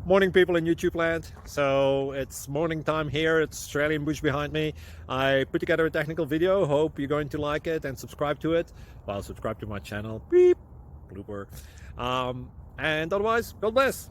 Morning, people in YouTube land. So it's morning time here. It's Australian bush behind me. I put together a technical video. Hope you're going to like it and subscribe to it. Well, subscribe to my channel. Beep, blooper. And otherwise, God bless.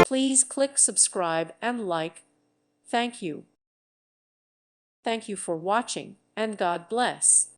Please click subscribe and like. Thank you. Thank you for watching, and God bless.